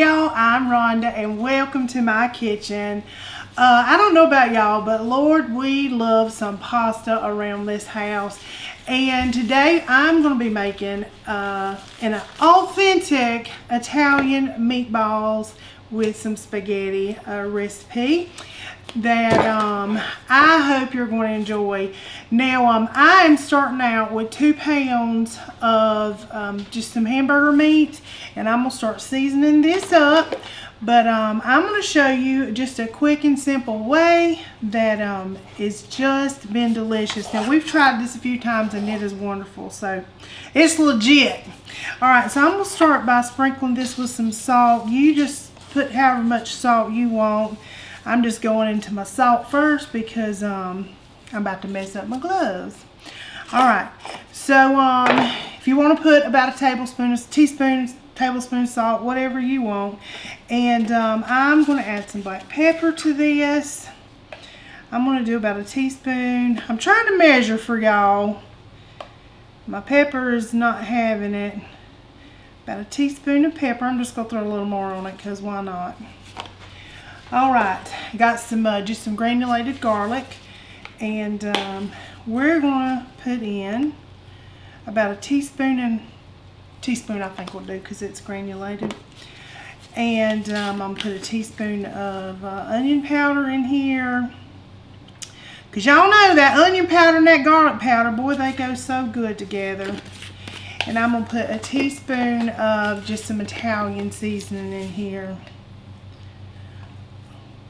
y'all, I'm Rhonda and welcome to my kitchen. I don't know about y'all, but Lord, we love some pasta around this house. And today I'm going to be making an authentic Italian meatballs with some spaghetti recipe that I hope you're going to enjoy. Now I am starting out with 2 pounds of just some hamburger meat, and I'm going to start seasoning this up. But I'm going to show you just a quick and simple way that it's just been delicious. Now we've tried this a few times and it is wonderful, so it's legit. Alright, so I'm going to start by sprinkling this with some salt. You just put however much salt you want. I'm just going into my salt first because I'm about to mess up my gloves. Alright, so if you want to put about a tablespoon, tablespoon salt, whatever you want. And I'm going to add some black pepper to this. I'm going to do about a teaspoon. I'm trying to measure for y'all. My pepper is not having it. About a teaspoon of pepper. I'm just going to throw a little more on it because why not? Alright, got some just some granulated garlic, and we're going to put in about a teaspoon I think will do because it's granulated. And I'm going to put a teaspoon of onion powder in here. Because y'all know that onion powder and that garlic powder, boy, they go so good together. And I'm going to put a teaspoon of just some Italian seasoning in here.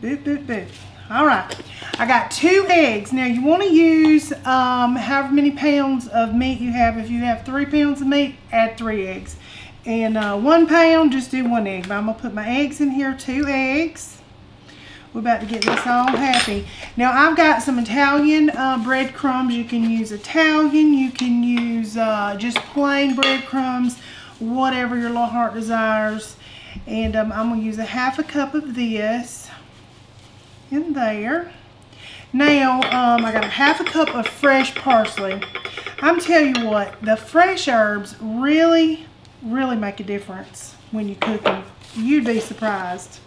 Boop, boop, boop. Alright, I got 2 eggs. Now you want to use however many pounds of meat you have. If you have 3 pounds of meat, add 3 eggs. And 1 pound, just do 1 egg. But I'm going to put my eggs in here, 2 eggs. We're about to get this all happy. Now I've got some Italian breadcrumbs. You can use Italian, you can use just plain breadcrumbs, whatever your little heart desires. And I'm going to use a 1/2 cup of this in there. Now I got a 1/2 cup of fresh parsley. I'm telling you what, the fresh herbs really make a difference when you cook them. You'd be surprised.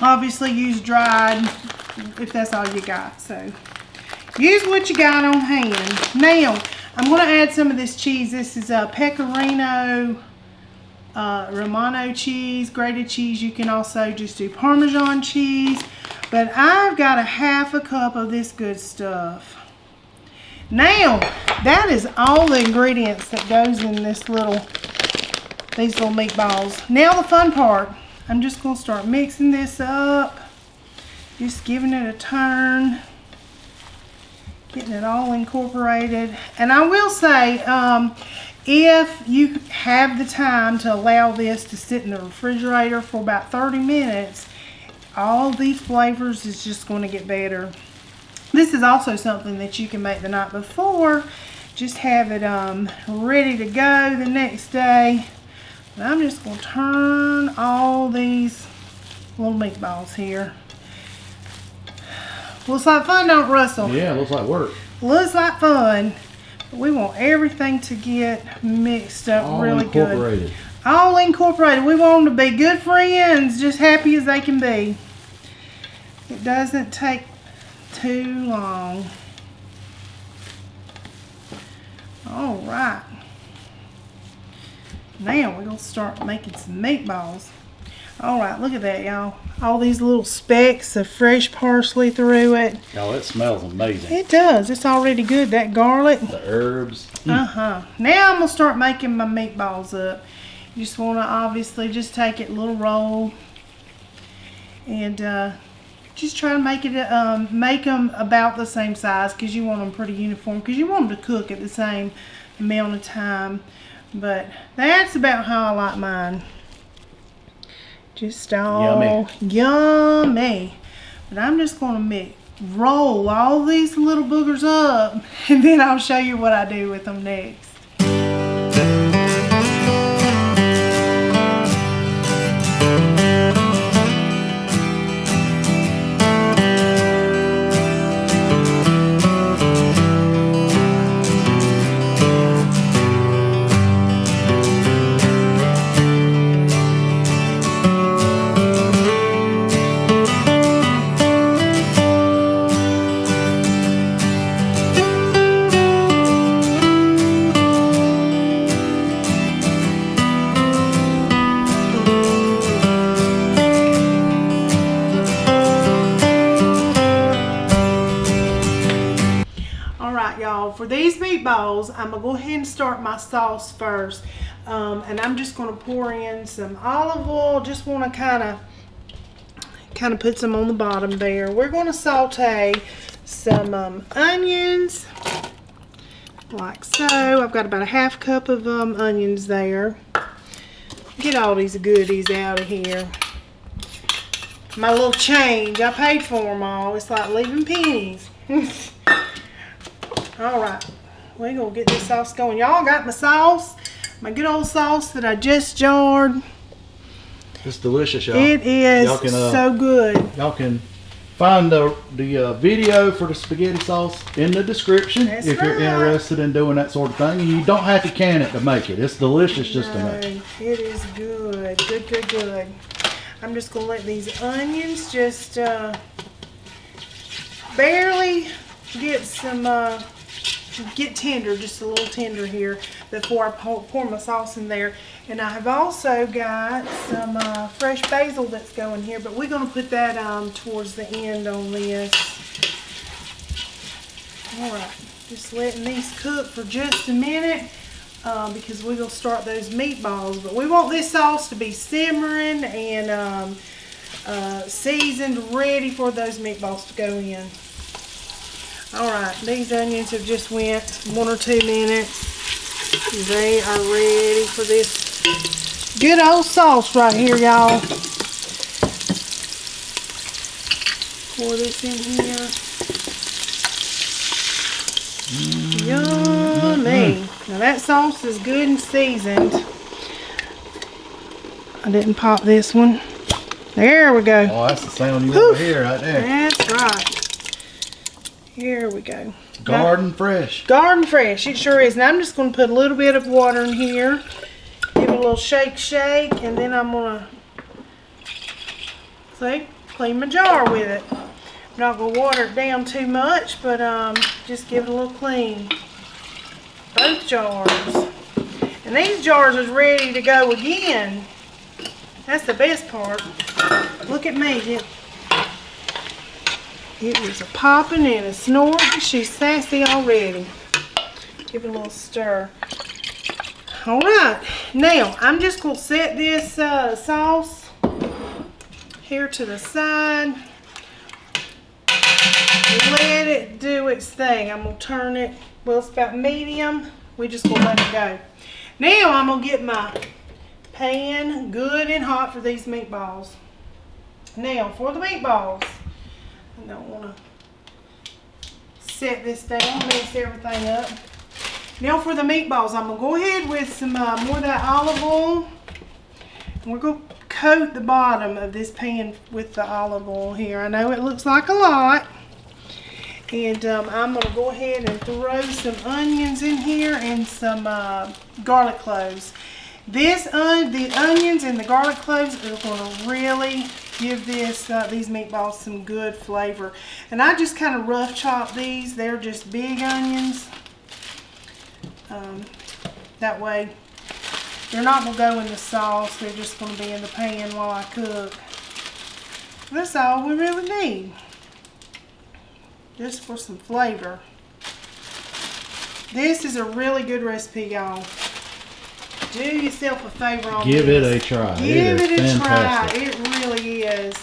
Obviously use dried if that's all you got, so use what you got on hand. Now I'm going to add some of this cheese. This is Pecorino Romano cheese, grated cheese. You can also just do Parmesan cheese, but I've got a 1/2 cup of this good stuff. Now that is all the ingredients that goes in these little meatballs. Now the fun part, I'm just going to start mixing this up, just giving it a turn, getting it all incorporated. And I will say, if you have the time to allow this to sit in the refrigerator for about 30 minutes, all these flavors is just going to get better. This is also something that you can make the night before. Just have it ready to go the next day. But I'm just going to turn all these little meatballs here. Looks like fun, don't Russell? Yeah, looks like work. Looks like fun. We want everything to get mixed up all really good. All incorporated. We want them to be good friends, just happy as they can be. It doesn't take too long. All right. Now we're going to start making some meatballs. All right, look at that, y'all. All these little specks of fresh parsley through it. Oh, it smells amazing. It does. It's already good. That garlic. The herbs. Now I'm going to start making my meatballs up. You just want to obviously just take it a little roll. And just try to make them about the same size, because you want them pretty uniform, because you want them to cook at the same amount of time. But that's about how I like mine. Just all yummy. But I'm just going to roll all these little boogers up, and then I'll show you what I do with them next. for these meatballs, I'm gonna go ahead and start my sauce first. And I'm just gonna pour in some olive oil. Just wanna kind of put some on the bottom there. We're gonna saute some onions, like so. I've got about a half cup of onions there. Get all these goodies out of here. My little change, I paid for them all. It's like leaving pennies. All right, we're gonna get this sauce going. Y'all got my sauce, my good old sauce that I just jarred. It's delicious, y'all. It is Y'all can, so good. Y'all can find the video for the spaghetti sauce in the description. That's if you're right. interested in doing that sort of thing. And you don't have to can it to make it. It's delicious just to No, make. it is good, good. I'm just gonna let these onions just barely get tender, just a little tender here before I pour my sauce in there. And I have also got some fresh basil that's going here, but we're gonna put that towards the end on this. All right, just letting these cook for just a minute. Because we're going to start those meatballs. But we want this sauce to be simmering and seasoned, ready for those meatballs to go in. Alright, these onions have just went 1 or 2 minutes. They are ready for this good old sauce right here, y'all. Pour this in here. Yummy. Now that sauce is good and seasoned. I didn't pop this one. There we go. Oh, that's the sound you want to hear right there. That's right. Here we go. Garden fresh. Garden fresh. It sure is. Now I'm just going to put a little bit of water in here. Give it a little shake, and then I'm going to clean my jar with it. I'm not going to water it down too much, but just give it a little clean. Both jars. And these jars is ready to go again. That's the best part. Look at me. It was a popping and a snorting. She's sassy already. Give it a little stir. Alright. Now, I'm just going to set this sauce here to the side. Let it do its thing. I'm going to turn it, well, it's about medium. We just going to let it go. Now I'm going to get my pan good and hot for these meatballs. Now for the meatballs, I don't want to set this down, mix everything up. Now for the meatballs, I'm going to go ahead with some more of that olive oil. And we're going to coat the bottom of this pan with the olive oil here. I know it looks like a lot. And I'm going to go ahead and throw some onions in here and some garlic cloves. The onions and the garlic cloves are going to really give these meatballs some good flavor. And I just kind of rough chop these. They're just big onions. That way they're not going to go in the sauce. They're just going to be in the pan while I cook. That's all we really need. Just for some flavor. This is a really good recipe, y'all. Do yourself a favor on Give this. it a try. Give it a fantastic. try. It really is.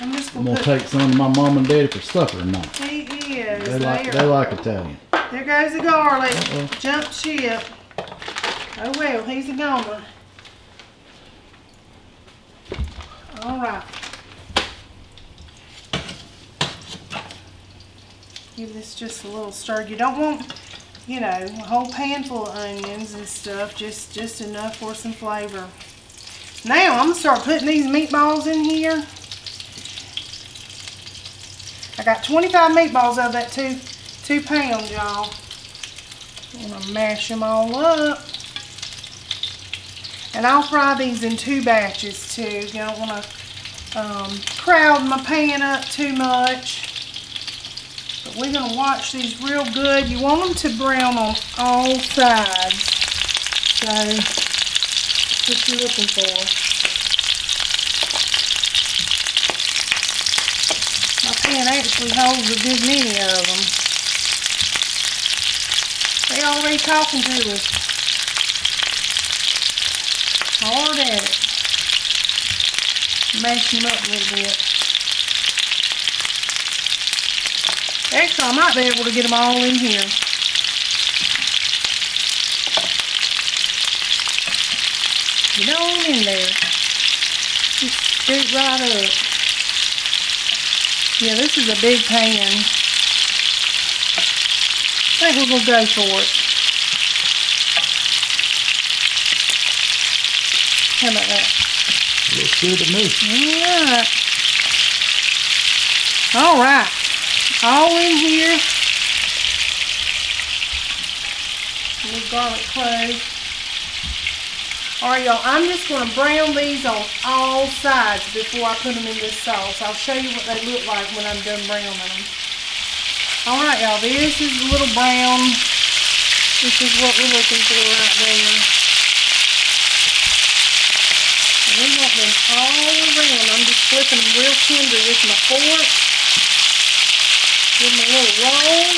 I'm just I'm going gonna to take some to my mom and daddy for supper tonight. He is. They like Italian. There goes the garlic. Jump ship. Oh well, he's a goner. All right. Give this just a little stir. You don't want, you know, a whole pan full of onions and stuff. Just enough for some flavor. Now I'm gonna start putting these meatballs in here. I got 25 meatballs out of that two pounds, y'all. I'm gonna mash them all up. And I'll fry these in 2 batches too. You don't want to crowd my pan up too much. But we're going to watch these real good. You want them to brown on all sides. So, what you're looking for. My pan actually holds a good many of them. They already talking to us. Hard at it. Mash them up a little bit. Actually, I might be able to get them all in here. Get on in there. Just scoot right up. Yeah, this is a big pan. I think we're going to go for it. How about that? Looks good to me. Alright. Alright. All in here. A little garlic clove. Alright, y'all. I'm just going to brown these on all sides before I put them in this sauce. I'll show you what they look like when I'm done browning them. Alright, y'all. This is a little brown. This is what we're looking for right there. We want them all around. I'm just flipping them real tender with my fork. Give them a little roll.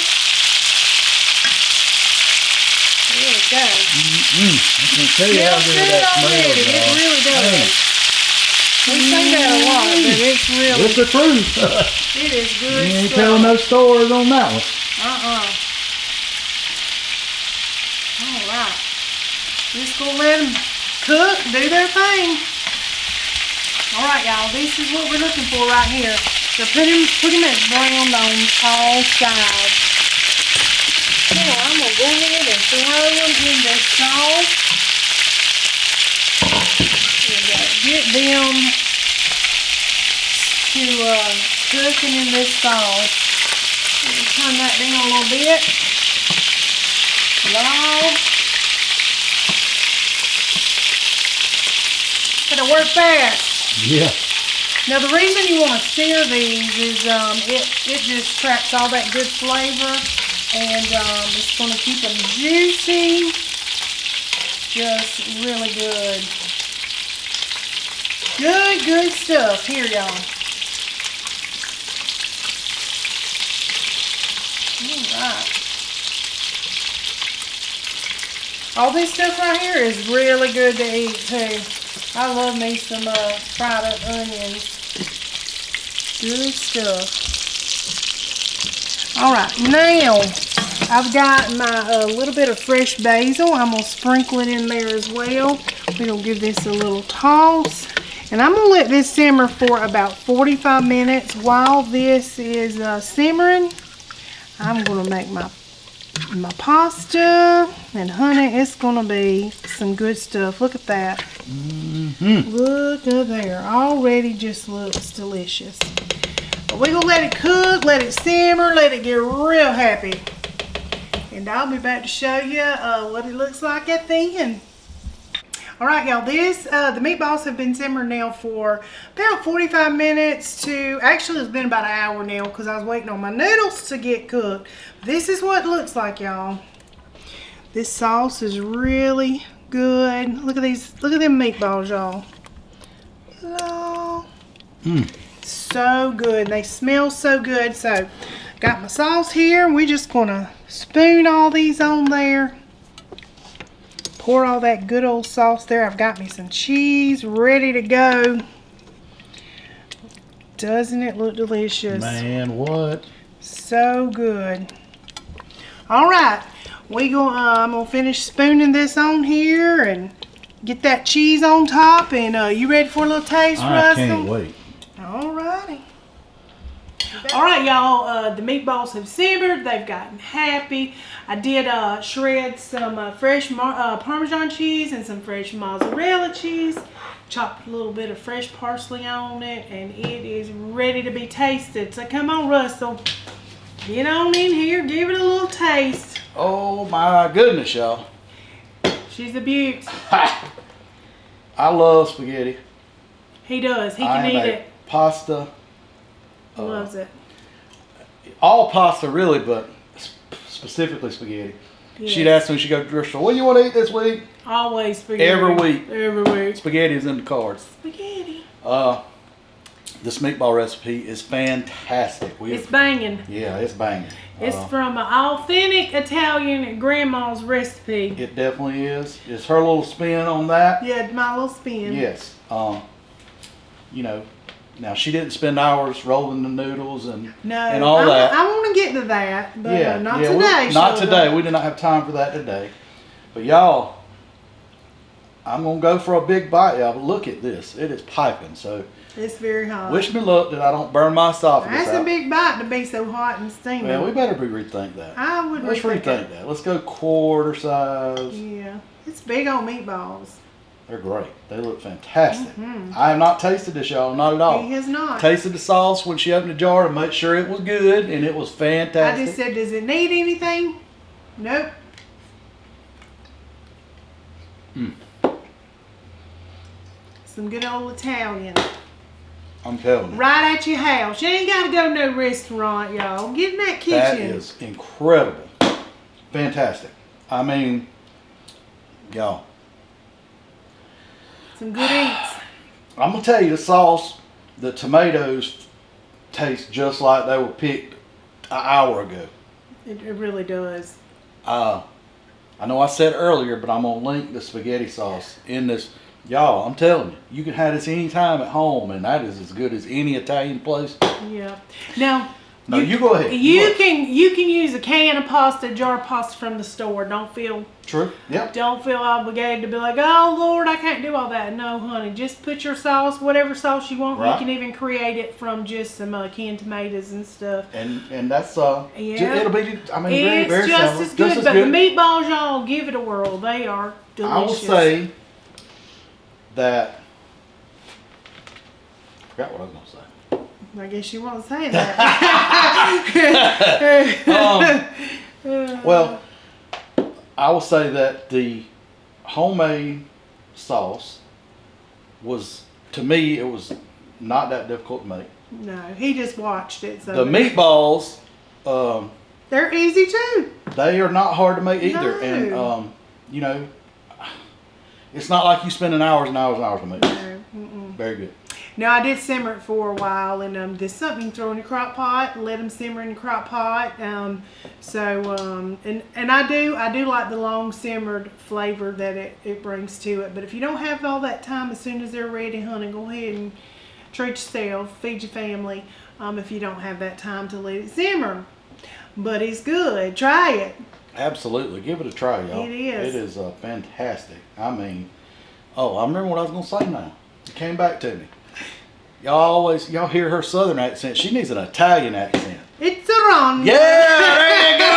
There we go. I can tell you how good that smells. It really does. We say that a lot, but it's really... It's the truth. It is good You ain't stuff. telling no stories on that one. Alright. Just gonna let them cook, do their thing. Alright, y'all, this is what we're looking for right here. So put them as browned on all sides. Now I'm going to go ahead and throw them in this sauce. And get them to cooking in this sauce. Turn that down a little bit. Low. Gotta work fast. Yeah. Now the reason you want to sear these is it just traps all that good flavor, and it's going to keep them juicy, just really good. Good stuff. Here, y'all. Alright. All this stuff right here is really good to eat too. I love me some fried up onions. Good stuff. Alright, now I've got my little bit of fresh basil. I'm going to sprinkle it in there as well. We're going to give this a little toss. And I'm going to let this simmer for about 45 minutes. While this is simmering, I'm going to make my pasta, and honey, it's gonna be some good stuff. Look at that. Look at there. Already just looks delicious. But we're gonna let it cook, let it simmer, let it get real happy, and I'll be back to show you what it looks like at the end. Alright, y'all, the meatballs have been simmering now for about 45 minutes to, actually it's been about an hour now because I was waiting on my noodles to get cooked. This is what it looks like, y'all. This sauce is really good. Look at these, look at them meatballs, y'all. Oh, so good. They smell so good. So, got my sauce here. We're just gonna spoon all these on there. Pour all that good old sauce there. I've got me some cheese ready to go. Doesn't it look delicious? Man, what? So good. All right, I'm gonna finish spooning this on here and get that cheese on top. And you ready for a little taste, Russell? I can't wait. All righty. All right, y'all, the meatballs have simmered. They've gotten happy. I did shred some fresh Parmesan cheese and some fresh mozzarella cheese. Chopped a little bit of fresh parsley on it, and it is ready to be tasted. So come on, Russell. Get on in here. Give it a little taste. Oh, my goodness, y'all. She's a beaut. I love spaghetti. He does. He can eat it. Pasta. Loves it. All pasta, really, but specifically spaghetti. Yes. She'd ask me when she go to the grocery store, what do you want to eat this week? Always spaghetti. Every week. Every week. Spaghetti is in the cards. Spaghetti. This meatball recipe is fantastic. It's banging. Yeah, it's banging. It's from an authentic Italian grandma's recipe. It definitely is. It's her little spin on that. Yeah, my little spin. Yes. You know, now she didn't spend hours rolling the noodles and all that. I want to get to that, but Yeah, not yeah, today. Not today. We did not have time for that today. But y'all, I'm gonna go for a big bite, y'all. But look at this. It is piping. So it's very hot. wish me luck that I don't burn my esophagus That's out. a big bite to be so hot and steamy. Well, we better rethink that. I would Let's rethink that. Let's go quarter size. Yeah, it's big on meatballs. They're great. They look fantastic. I have not tasted this, y'all. Not at all. He has not. Tasted the sauce when she opened the jar to make sure it was good, and it was fantastic. I just said, does it need anything? Nope. Some good old Italian. I'm telling you. Right at your house. You ain't got to go to no restaurant, y'all. Get in that kitchen. That is incredible. Fantastic. I mean, y'all. Some good eats. I'm going to tell you, the sauce, the tomatoes taste just like they were picked an hour ago. It really does. I know I said earlier, but I'm going to link the spaghetti sauce in this. Y'all, I'm telling you, you can have this anytime at home, and that is as good as any Italian place. Yeah. Now, No, you go ahead. You can use a can of pasta, jar of pasta from the store. Don't feel True. Yep. Don't feel obligated to be like, oh Lord, I can't do all that. No, honey, just put your sauce, whatever sauce you want. Right. You can even create it from just some canned tomatoes and stuff. And that's Yeah. it'll be. I mean, very It's very just simple. as good, Just as but good. the meatballs, y'all, give it a whirl. They are delicious. I will say that. I forgot what I was going to say. I guess you won't say that. Well, I will say that the homemade sauce was, to me, it was not that difficult to make. No, he just watched it. So The meatballs, they're easy too. they are not hard to make either. No. And, you know, it's not like you spending hours and hours and hours to make it. No, Very good. Now I did simmer it for a while, and there's something you can throw in your crock pot and let them simmer in the crock pot. And I do like the long simmered flavor that it brings to it. But if you don't have all that time, as soon as they're ready, honey, go ahead and treat yourself, feed your family. If you don't have that time to let it simmer, but it's good. Try it. Absolutely. Give it a try, y'all. It is. It is fantastic. I mean, I remember what I was going to say now. It came back to me. Y'all hear her southern accent. She needs an Italian accent. It's a run. Yeah, there you go.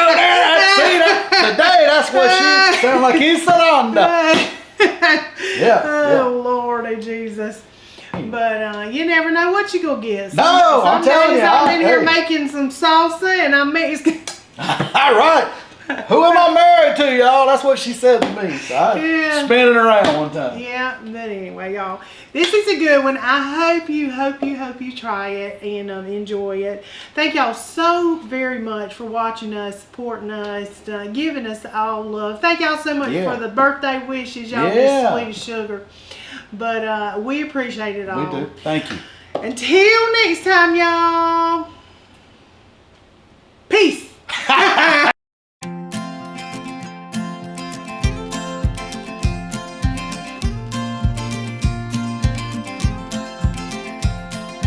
See that? Today, that's what she sounds like. It's yeah. Oh, Lordy Jesus. But you never know what you gonna get. No, I'm telling you. I'm in here making some salsa, and I'm mixing. All right. Who am I married to, y'all? That's what she said to me. So I spin it around one time. Yeah, but anyway, y'all, this is a good one. I hope you try it and enjoy it. Thank y'all so very much for watching us, supporting us, giving us all love. Thank y'all so much for the birthday wishes. Y'all just sweet as sugar. But we appreciate it all. We do. Thank you. Until next time, y'all.